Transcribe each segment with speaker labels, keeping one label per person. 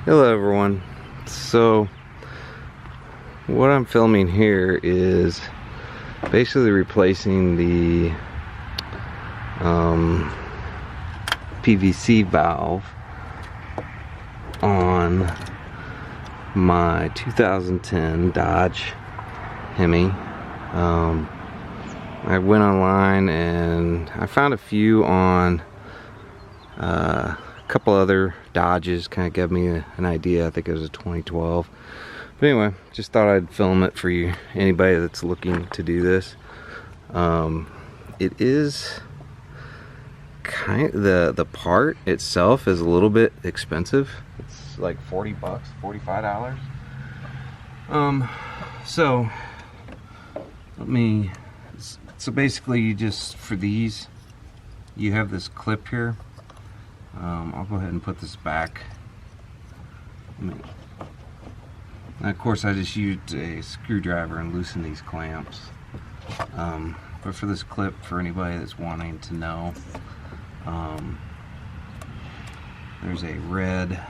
Speaker 1: Hello everyone. So what I'm filming here is basically replacing the PVC valve on my 2010 Dodge Hemi. I went online and I found a few on a couple other Dodges, kind of gave me an idea. I think it was a 2012. But anyway, just thought I'd film it for you, anybody that's looking to do this. It is kind of, the part itself is a little bit expensive. It's like 40 bucks, $45. So basically you just, for these, you have this clip here. I'll go ahead and put this back. And of course I just used a screwdriver and loosened these clamps. But for this clip, for anybody that's wanting to know, there's a red,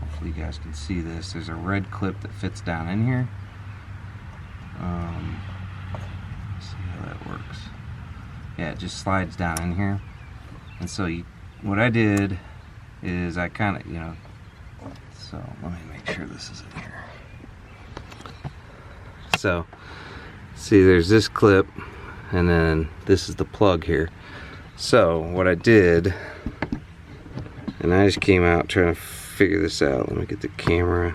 Speaker 1: hopefully you guys can see this, there's a red clip that fits down in here. Let's see how that works. Yeah, it just slides down in here. And so what I did is I kind of, so let me make sure this is in here. So, see, there's this clip, and then this is the plug here. So, what I did, and I just came out trying to figure this out. Let me get the camera.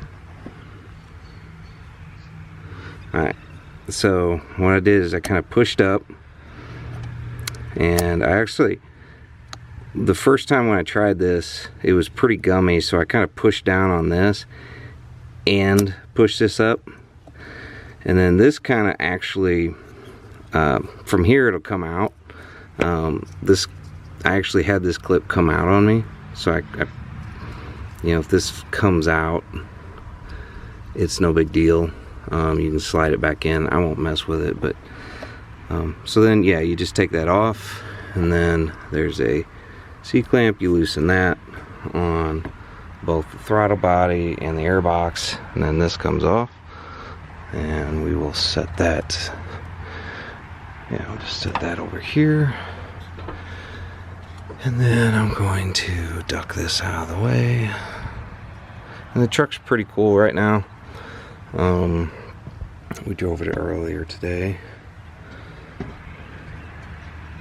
Speaker 1: Alright, so what I did is I kind of pushed up, and I actually, the first time when I tried this, it was pretty gummy, so I kind of pushed down on this and pushed this up, and then this kind of actually, from here it'll come out. I actually had this clip come out on me, so I if this comes out, it's no big deal. You can slide it back in. I won't mess with it, but so then yeah, you just take that off, and then there's a C-clamp. You loosen that on both the throttle body and the air box, and then this comes off, and we will set that, we'll just set that over here, and then I'm going to duck this out of the way. And the truck's pretty cool right now. We drove it earlier today.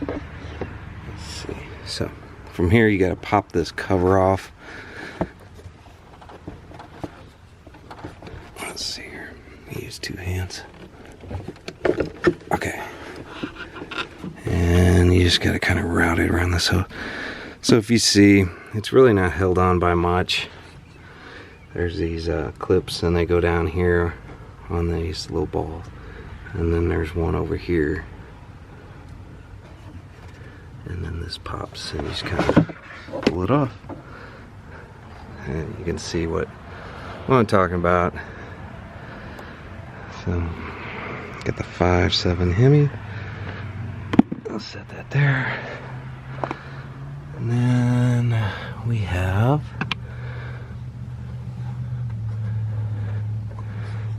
Speaker 1: Let's see. So from here you got to pop this cover off. Let's see here. Use two hands. Okay. And you just got to kind of route it around this hose. So if you see, it's really not held on by much. There's these clips, and they go down here on these little balls. And then there's one over here. And then this pops, and you just kind of pull it off. And you can see what I'm talking about. So, get the 5.7 Hemi. I'll set that there. And then we have,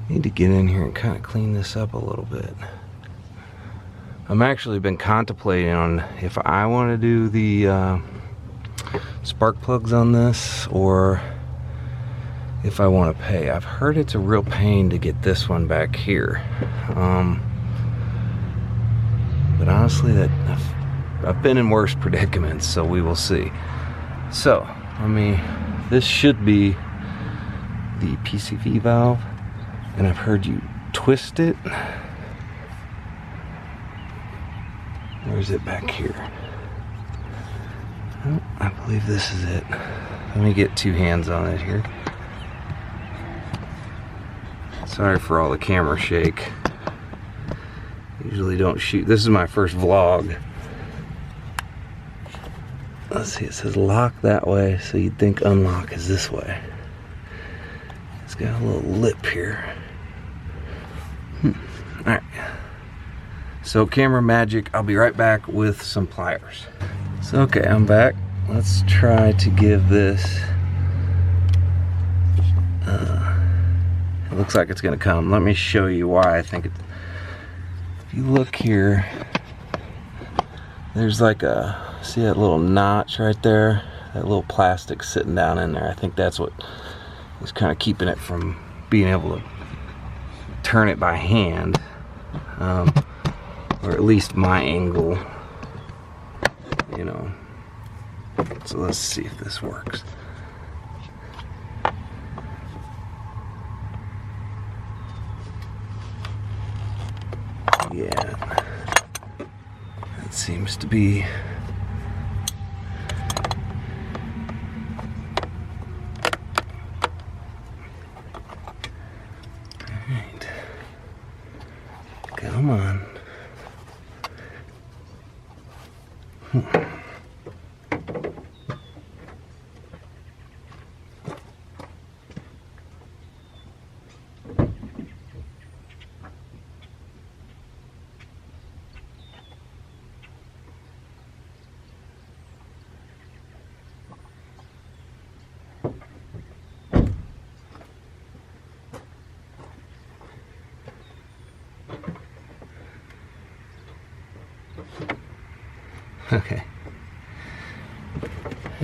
Speaker 1: need to get in here and kind of clean this up a little bit. I'm actually been contemplating on if I want to do the spark plugs on this, or if I want to pay. I've heard it's a real pain to get this one back here. But honestly, I've been in worse predicaments, so we will see. So, this should be the PCV valve, and I've heard you twist it. Or is it back here? Oh, I believe this is it. Let me get two hands on it here. Sorry for all the camera shake. Usually don't shoot. This is my first vlog. Let's see, it says lock that way, so you'd think unlock is this way. It's got a little lip here. Alright. So camera magic, I'll be right back with some pliers. So okay, I'm back. Let's try to give this It looks like it's gonna come. Let me show you why I think it. If you look here, there's like a, see that little notch right there? That little plastic sitting down in there. I think that's what is kind of keeping it from being able to turn it by hand, or at least my angle, you know. So let's see if this works. Yeah, that seems to be. Alright. Come on. Okay.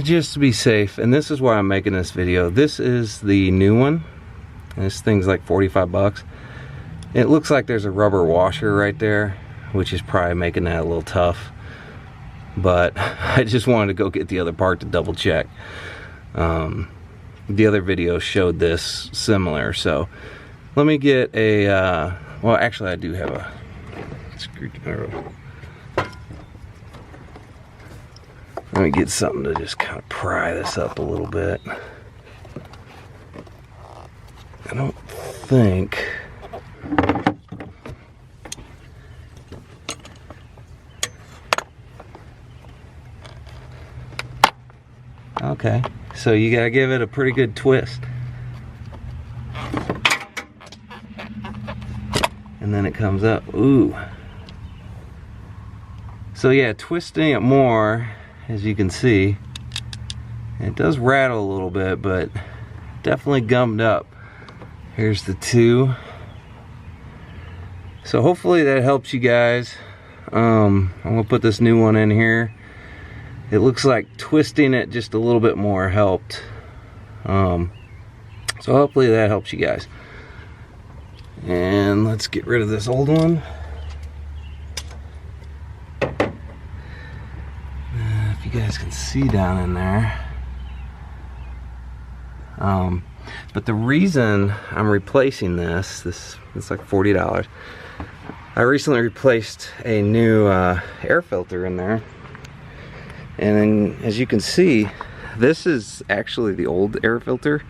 Speaker 1: Just to be safe, and this is why I'm making this video. This is the new one. This thing's like 45 bucks. It looks like there's a rubber washer right there, which is probably making that a little tough. But I just wanted to go get the other part to double check. The other video showed this similar, so let me get a, well actually I do have a screwdriver. Let me get something to just kind of pry this up a little bit. I don't think. Okay, so you gotta give it a pretty good twist. And then it comes up. Ooh. So yeah, twisting it more, as you can see, it does rattle a little bit, but definitely gummed up. Here's the two. So hopefully that helps you guys. I'm gonna put this new one in here. It looks like twisting it just a little bit more helped. So hopefully that helps you guys. And let's get rid of this old one. If you guys can see down in there. But the reason I'm replacing this it's like $40. I recently replaced a new air filter in there. And then, as you can see, this is actually the old air filter,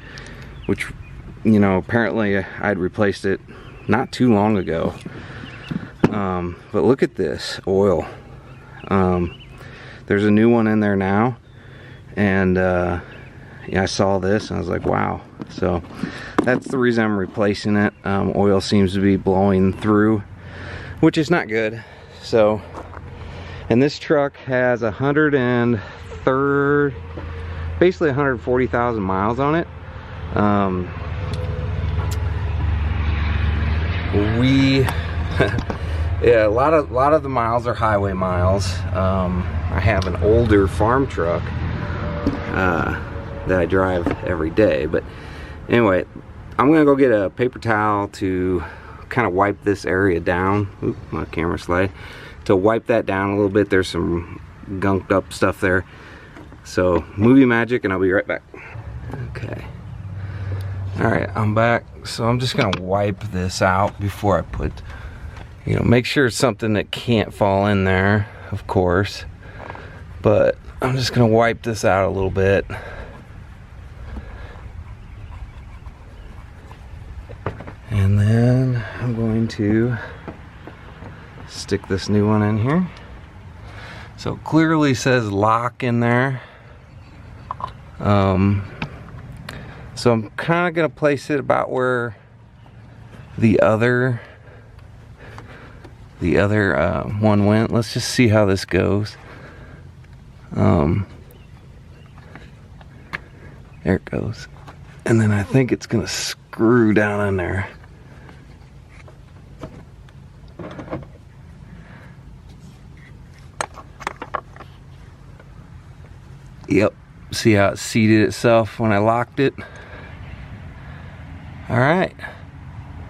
Speaker 1: which, you know, apparently I'd replaced it not too long ago. But look at this oil. There's a new one in there now, and yeah, I saw this and I was like, wow. So that's the reason I'm replacing it. Oil seems to be blowing through, which is not good. So, and this truck has basically 140,000 miles on it. Yeah, a lot of the miles are highway miles. I have an older farm truck that I drive every day, but anyway, I'm gonna go get a paper towel to kind of wipe this area down. Oop, my camera slide. To wipe that down a little bit. There's some gunked up stuff there. So movie magic, and I'll be right back. Okay. All right, I'm back. So I'm just gonna wipe this out before I put, you know, make sure it's something that can't fall in there, of course. But I'm just gonna wipe this out a little bit. And then I'm going to stick this new one in here. So it clearly says lock in there. So I'm kind of gonna place it about where the other one went. Let's just see how this goes. There it goes. And then I think it's gonna screw down in there. Yep, see how it seated itself when I locked it? All right.